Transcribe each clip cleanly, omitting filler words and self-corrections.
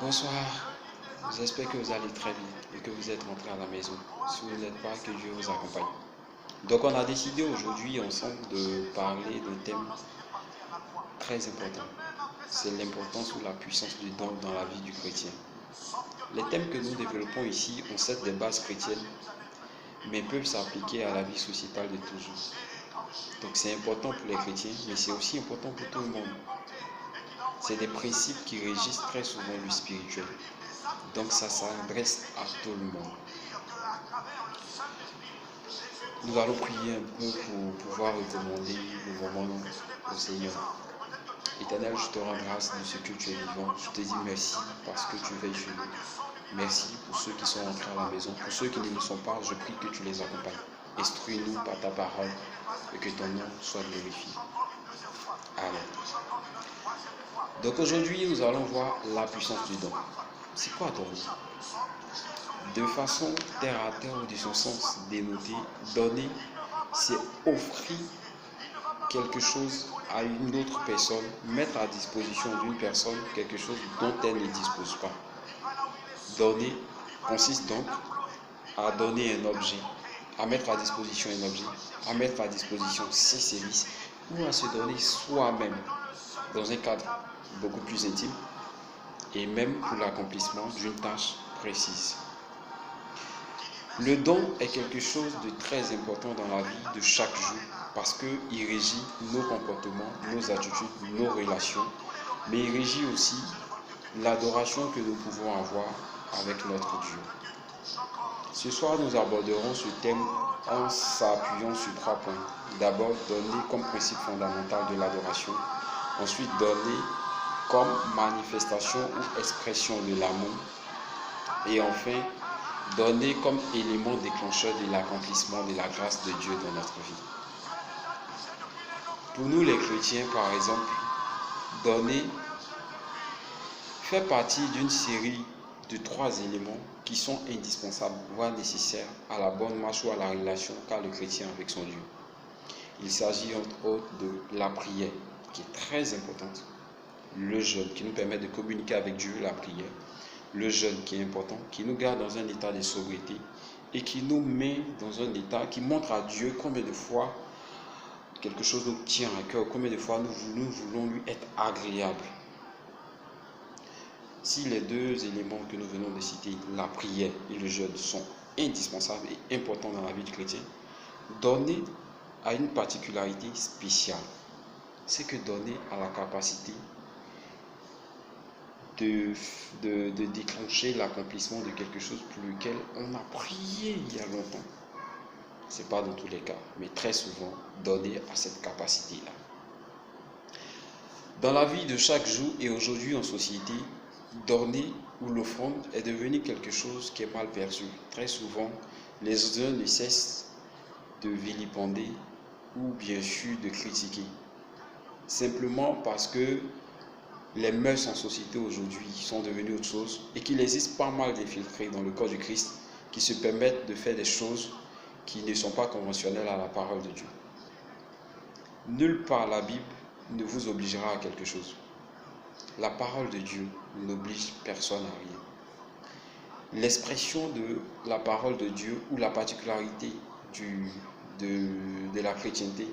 Bonsoir, j'espère que vous allez très bien et que vous êtes rentrés à la maison. Si vous n'êtes pas, que Dieu vous accompagne. Donc on a décidé aujourd'hui ensemble de parler d'un thème très important. C'est l'importance ou la puissance du don dans la vie du chrétien. Les thèmes que nous développons ici ont certes des bases chrétiennes, mais peuvent s'appliquer à la vie sociétale de toujours. Donc c'est important pour les chrétiens, mais c'est aussi important pour tout le monde. C'est des principes qui régissent très souvent le spirituel. Donc ça s'adresse à tout le monde. Nous allons prier un peu pour pouvoir recommander le moment au Seigneur. Éternel, je te rends grâce de ce que tu es vivant. Je te dis merci parce que tu veilles sur nous. Merci pour ceux qui sont entrés à la maison. Pour ceux qui ne le sont pas, je prie que tu les accompagnes. Instruis-nous par ta parole et que ton nom soit glorifié. Amen. Donc aujourd'hui, nous allons voir la puissance du don. C'est quoi donner? De façon terre à terre ou de son sens dénoté, donner, c'est offrir quelque chose à une autre personne, mettre à disposition d'une personne quelque chose dont elle ne dispose pas. Donner consiste donc à donner un objet, à mettre à disposition un objet, à mettre à disposition ses services ou à se donner soi-même dans un cadre beaucoup plus intime et même pour l'accomplissement d'une tâche précise. Le don est quelque chose de très important dans la vie de chaque jour parce qu'il régit nos comportements, nos attitudes, nos relations, mais il régit aussi l'adoration que nous pouvons avoir avec notre Dieu. Ce soir, nous aborderons ce thème en s'appuyant sur 3 points. D'abord, donner comme principe fondamental de l'adoration. Ensuite, donner comme manifestation ou expression de l'amour. Et enfin, donner comme élément déclencheur de l'accomplissement de la grâce de Dieu dans notre vie. Pour nous les chrétiens, par exemple, donner fait partie d'une série de 3 éléments qui sont indispensables, voire nécessaires à la bonne marche ou à la relation qu'a le chrétien avec son Dieu. Il s'agit entre autres de la prière, qui est très importante, le jeûne, qui nous permet de communiquer avec Dieu, la prière, le jeûne qui est important, qui nous garde dans un état de sobriété et qui nous met dans un état qui montre à Dieu combien de fois quelque chose nous tient à cœur, combien de fois nous voulons lui être agréable. Si les 2 éléments que nous venons de citer, la prière et le jeûne, sont indispensables et importants dans la vie du chrétien, donner a une particularité spéciale. C'est que donner a la capacité de déclencher l'accomplissement de quelque chose pour lequel on a prié il y a longtemps. Ce n'est pas dans tous les cas, mais très souvent, donner a cette capacité-là. Dans la vie de chaque jour et aujourd'hui en société, donner ou l'offrande est devenu quelque chose qui est mal perçu. Très souvent, les uns ne cessent de vilipender ou bien sûr de critiquer. Simplement parce que les mœurs en société aujourd'hui sont devenues autre chose et qu'il existe pas mal d'infiltrés dans le corps du Christ qui se permettent de faire des choses qui ne sont pas conventionnelles à la parole de Dieu. Nulle part la Bible ne vous obligera à quelque chose. La parole de Dieu n'oblige personne à rien. L'expression de la parole de Dieu ou la particularité de la chrétienté,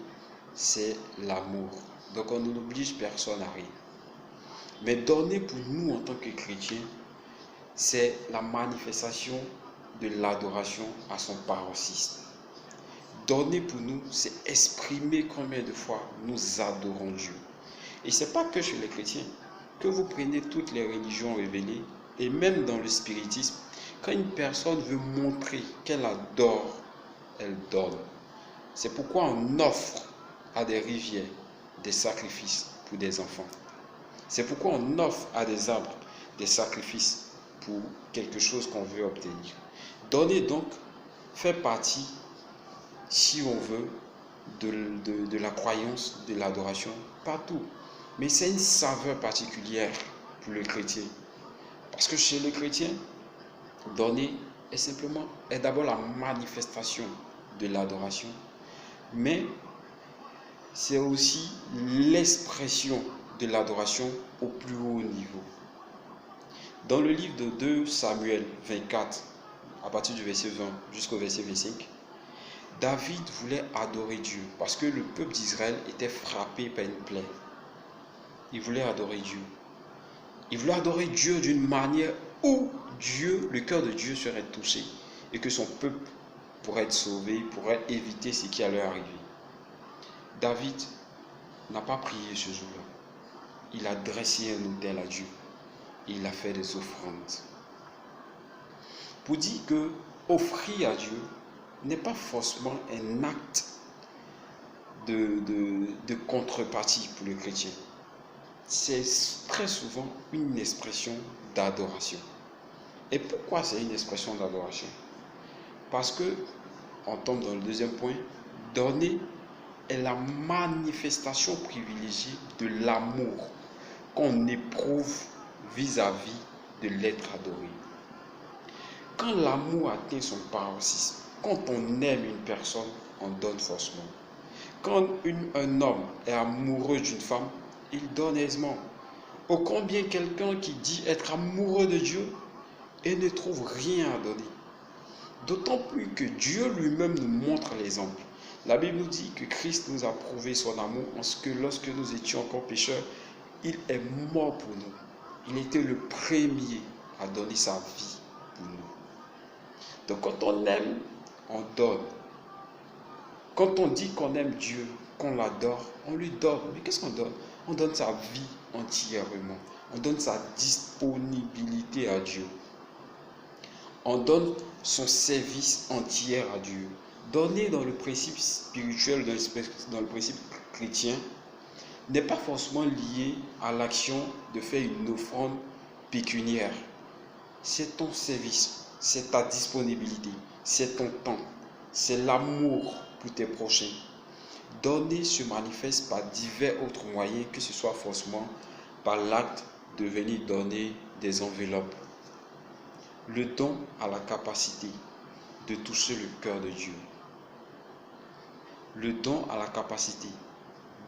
c'est l'amour. Donc on n'oblige personne à rien. Mais donner pour nous en tant que chrétiens, c'est la manifestation de l'adoration à son paroxysme. Donner pour nous, c'est exprimer combien de fois nous adorons Dieu. Et ce n'est pas que chez les chrétiens. Que vous prenez toutes les religions révélées, et même dans le spiritisme, quand une personne veut montrer qu'elle adore, elle donne. C'est pourquoi on offre à des rivières des sacrifices pour des enfants. C'est pourquoi on offre à des arbres des sacrifices pour quelque chose qu'on veut obtenir. Donner donc fait partie, si on veut, de la croyance, de l'adoration, partout. Mais c'est une saveur particulière pour le chrétien. Parce que chez le chrétien, donner est d'abord la manifestation de l'adoration, mais c'est aussi l'expression de l'adoration au plus haut niveau. Dans le livre de 2 Samuel 24, à partir du verset 20 jusqu'au verset 25, David voulait adorer Dieu parce que le peuple d'Israël était frappé par une plaie. Il voulait adorer Dieu. Il voulait adorer Dieu d'une manière où le cœur de Dieu serait touché et que son peuple pourrait être sauvé, pourrait éviter ce qui allait arriver. David n'a pas prié ce jour-là. Il a dressé un autel à Dieu et il a fait des offrandes. Pour dire que offrir à Dieu n'est pas forcément un acte de contrepartie pour le chrétien. C'est très souvent une expression d'adoration. Et pourquoi c'est une expression d'adoration? Parce que, on tombe dans le deuxième point, donner est la manifestation privilégiée de l'amour qu'on éprouve vis-à-vis de l'être adoré. Quand l'amour atteint son paroxysme, quand on aime une personne, on donne forcément. Quand un homme est amoureux d'une femme, il donne aisément. Ô combien quelqu'un qui dit être amoureux de Dieu et ne trouve rien à donner. D'autant plus que Dieu lui-même nous montre l'exemple. La Bible nous dit que Christ nous a prouvé son amour en ce que lorsque nous étions encore pécheurs, il est mort pour nous. Il était le premier à donner sa vie pour nous. Donc quand on aime, on donne. Quand on dit qu'on aime Dieu, qu'on l'adore, on lui donne. Mais qu'est-ce qu'on donne? On donne sa vie entièrement. On donne sa disponibilité à Dieu. On donne son service entier à Dieu. Donner dans le principe spirituel, dans le principe chrétien, n'est pas forcément lié à l'action de faire une offrande pécuniaire. C'est ton service, c'est ta disponibilité, c'est ton temps, c'est l'amour pour tes prochains. Donner se manifeste par divers autres moyens, que ce soit forcément par l'acte de venir donner des enveloppes. Le don a la capacité de toucher le cœur de Dieu. Le don a la capacité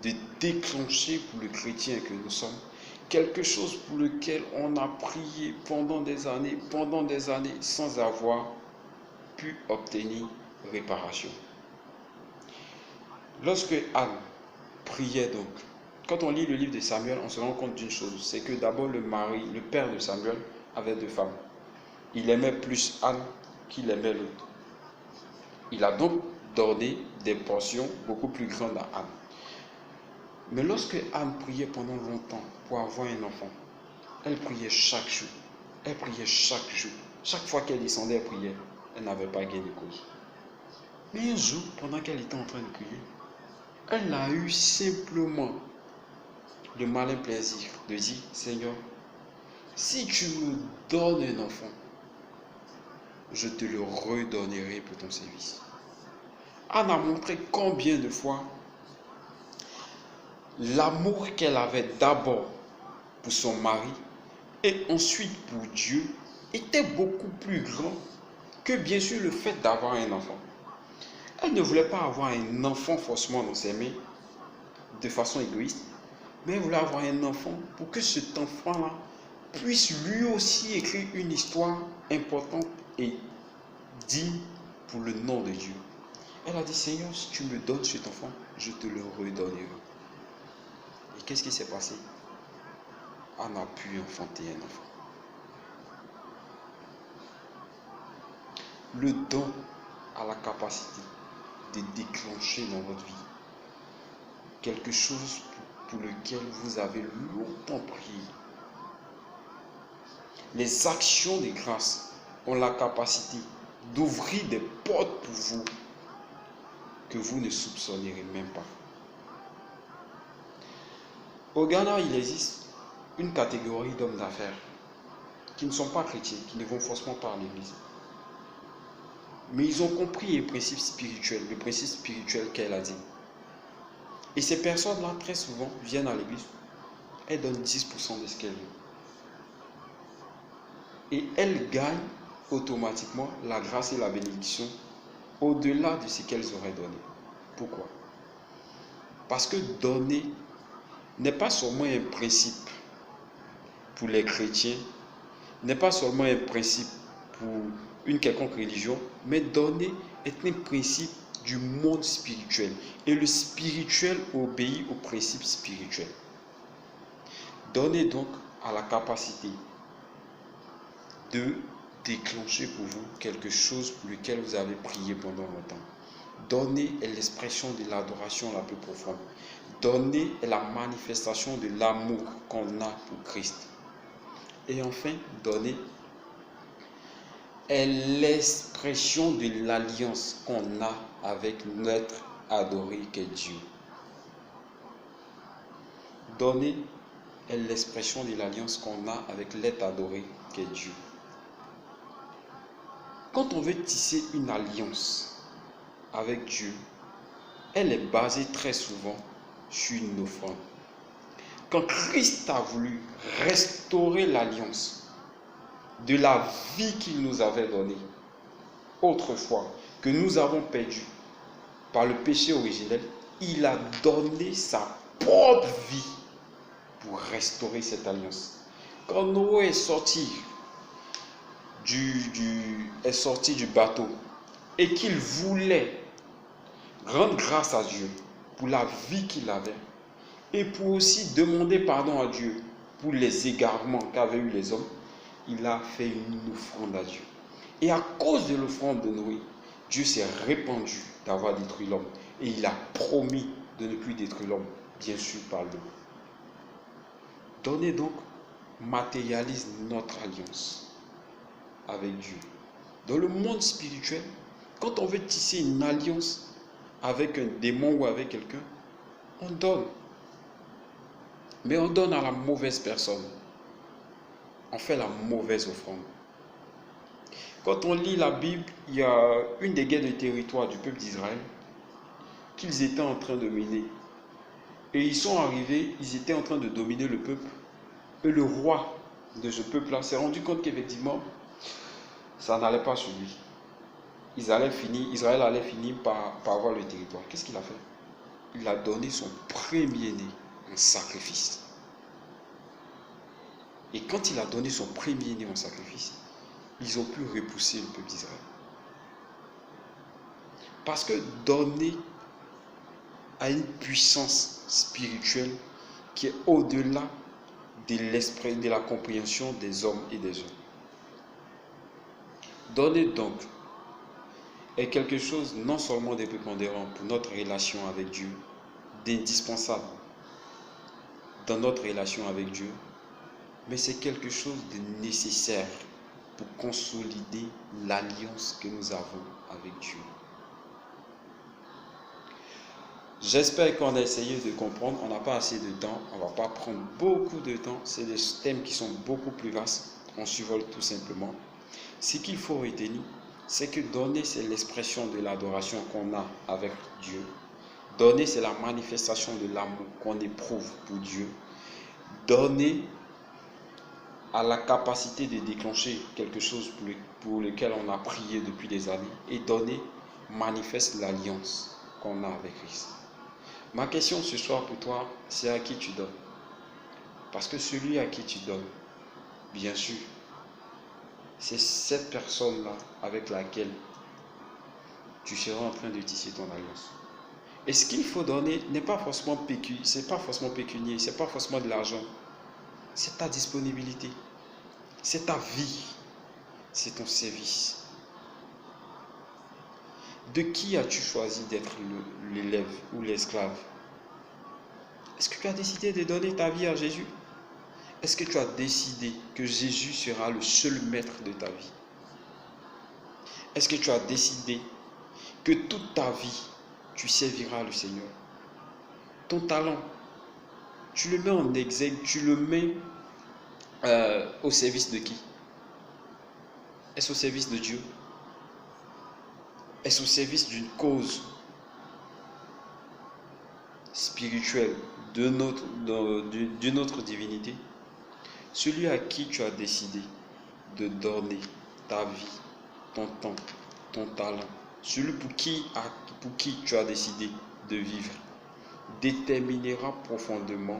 de déclencher pour le chrétien que nous sommes quelque chose pour lequel on a prié pendant des années sans avoir pu obtenir réparation. Lorsque Anne priait donc, quand on lit le livre de Samuel, on se rend compte d'une chose, c'est que d'abord le père de Samuel avait 2 femmes. Il aimait plus Anne qu'il aimait l'autre. Il a donc donné des portions beaucoup plus grandes à Anne. Mais lorsque Anne priait pendant longtemps pour avoir un enfant, elle priait chaque jour. Elle priait chaque jour. Chaque fois qu'elle descendait, elle priait. Elle n'avait pas gain de cause. Mais un jour, pendant qu'elle était en train de prier, elle a eu simplement le malin plaisir de dire, Seigneur, si tu me donnes un enfant, je te le redonnerai pour ton service. Anne a montré combien de fois l'amour qu'elle avait d'abord pour son mari et ensuite pour Dieu était beaucoup plus grand que bien sûr le fait d'avoir un enfant. Elle ne voulait pas avoir un enfant forcément dans ses mains de façon égoïste, mais elle voulait avoir un enfant pour que cet enfant-là puisse lui aussi écrire une histoire importante et digne pour le nom de Dieu. Elle a dit, Seigneur, si tu me donnes cet enfant, je te le redonnerai. Et qu'est-ce qui s'est passé? Anne a pu enfanter un enfant. Le don a la capacité de déclencher dans votre vie quelque chose pour lequel vous avez longtemps prié. Les actions de grâce ont la capacité d'ouvrir des portes pour vous que vous ne soupçonnerez même pas. Au Ghana, il existe une catégorie d'hommes d'affaires qui ne sont pas chrétiens, qui ne vont forcément pas à l'église. Mais ils ont compris le principe spirituel qu'elle a dit. Et ces personnes-là, très souvent, viennent à l'église, elles donnent 10% de ce qu'elles ont. Et elles gagnent automatiquement la grâce et la bénédiction au-delà de ce qu'elles auraient donné. Pourquoi? Parce que donner n'est pas seulement un principe pour les chrétiens, n'est pas seulement un principe pour une quelconque religion, mais donner est un principe du monde spirituel. Et le spirituel obéit aux principes spirituels. Donner donc a la capacité de déclencher pour vous quelque chose pour lequel vous avez prié pendant longtemps. Donner est l'expression de l'adoration la plus profonde. Donner est la manifestation de l'amour qu'on a pour Christ. Et enfin, donner est l'expression de l'alliance qu'on a avec notre adoré qu'est Dieu. Donner est l'expression de l'alliance qu'on a avec l'être adoré qu'est Dieu. Quand on veut tisser une alliance avec Dieu, elle est basée très souvent sur une offrande. Quand Christ a voulu restaurer l'alliance de la vie qu'il nous avait donnée autrefois, que nous avons perdue par le péché originel, il a donné sa propre vie pour restaurer cette alliance. Quand Noé est sorti du bateau et qu'il voulait rendre grâce à Dieu pour la vie qu'il avait et pour aussi demander pardon à Dieu pour les égarements qu'avaient eu les hommes, il a fait une offrande à Dieu. Et à cause de l'offrande de Noé, Dieu s'est répandu d'avoir détruit l'homme et il a promis de ne plus détruire l'homme, bien sûr par l'eau. Donner donc matérialise notre alliance avec Dieu. Dans le monde spirituel, quand on veut tisser une alliance avec un démon ou avec quelqu'un, on donne. Mais on donne à la mauvaise personne. On fait la mauvaise offrande. Quand on lit la Bible, il y a une des guerres de territoire du peuple d'Israël qu'ils étaient en train de mener. Et ils sont arrivés, ils étaient en train de dominer le peuple. Et le roi de ce peuple-là s'est rendu compte qu'effectivement, ça n'allait pas sur lui. Israël allait finir par avoir le territoire. Qu'est-ce qu'il a fait? Il a donné son premier-né en sacrifice. Et quand il a donné son premier-né en sacrifice, ils ont pu repousser le peuple d'Israël. Parce que donner a une puissance spirituelle qui est au-delà de l'esprit, de la compréhension des hommes et des hommes. Donner donc est quelque chose non seulement de prépondérant pour notre relation avec Dieu, d'indispensable dans notre relation avec Dieu, mais c'est quelque chose de nécessaire pour consolider l'alliance que nous avons avec Dieu. J'espère qu'on a essayé de comprendre. On n'a pas assez de temps, on ne va pas prendre beaucoup de temps. C'est des thèmes qui sont beaucoup plus vastes. On survole tout simplement. Ce qu'il faut retenir, c'est que donner, c'est l'expression de l'adoration qu'on a avec Dieu. Donner, c'est la manifestation de l'amour qu'on éprouve pour Dieu. Donner a la capacité de déclencher quelque chose pour lequel on a prié depuis des années. Et donner manifeste l'alliance qu'on a avec Christ. Ma question ce soir pour toi, c'est à qui tu donnes. Parce que celui à qui tu donnes, bien sûr, c'est cette personne-là avec laquelle tu seras en train de tisser ton alliance. Et ce qu'il faut donner n'est pas forcément pécunier, c'est pas forcément de l'argent. C'est ta disponibilité, c'est ta vie, c'est ton service. De qui as-tu choisi d'être l'élève ou l'esclave? Est-ce que tu as décidé de donner ta vie à Jésus? Est-ce que tu as décidé que Jésus sera le seul maître de ta vie? Est-ce que tu as décidé que toute ta vie, tu serviras le Seigneur? Ton talent, tu le mets en exergue, tu le mets au service de qui? Est-ce au service de Dieu? Est-ce au service d'une cause spirituelle d'une autre divinité? Celui à qui tu as décidé de donner ta vie, ton temps, ton talent, celui pour qui tu as décidé de vivre, déterminera profondément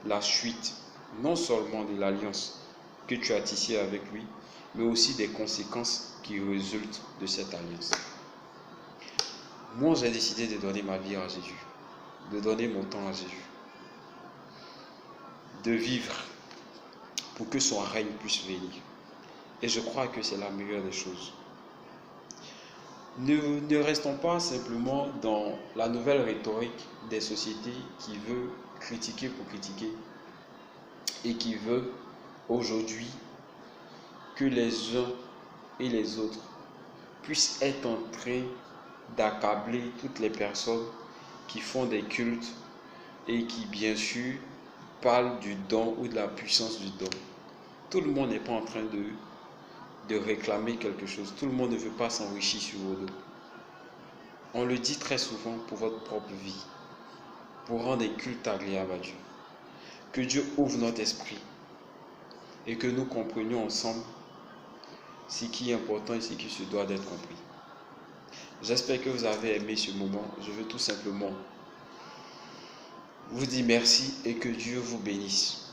la suite, non seulement de l'alliance que tu as tissée avec lui, mais aussi des conséquences qui résultent de cette alliance. Moi, j'ai décidé de donner ma vie à Jésus, de donner mon temps à Jésus, de vivre pour que son règne puisse venir. Et je crois que c'est la meilleure des choses. Ne restons pas simplement dans la nouvelle rhétorique des sociétés qui veut critiquer pour critiquer et qui veut aujourd'hui que les uns et les autres puissent être en train d'accabler toutes les personnes qui font des cultes et qui bien sûr parlent du don ou de la puissance du don. Tout le monde n'est pas en train de réclamer quelque chose. Tout le monde ne veut pas s'enrichir sur vos dos. On le dit très souvent pour votre propre vie, pour rendre des cultes agréables à Dieu. Que Dieu ouvre notre esprit et que nous comprenions ensemble ce qui est important et ce qui se doit d'être compris. J'espère que vous avez aimé ce moment. Je veux tout simplement vous dire merci et que Dieu vous bénisse.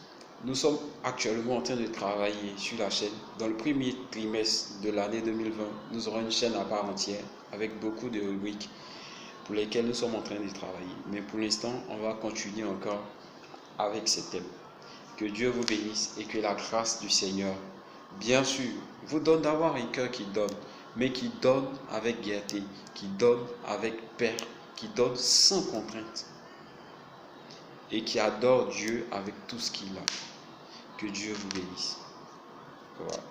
Nous sommes actuellement en train de travailler sur la chaîne. Dans le premier trimestre de l'année 2020, nous aurons une chaîne à part entière avec beaucoup de rubriques pour lesquelles nous sommes en train de travailler. Mais pour l'instant, on va continuer encore avec ces thèmes. Que Dieu vous bénisse et que la grâce du Seigneur, bien sûr, vous donne d'avoir un cœur qui donne, mais qui donne avec gaieté, qui donne avec paix, qui donne sans contrainte et qui adore Dieu avec tout ce qu'il a. Que Dieu vous bénisse. Voilà.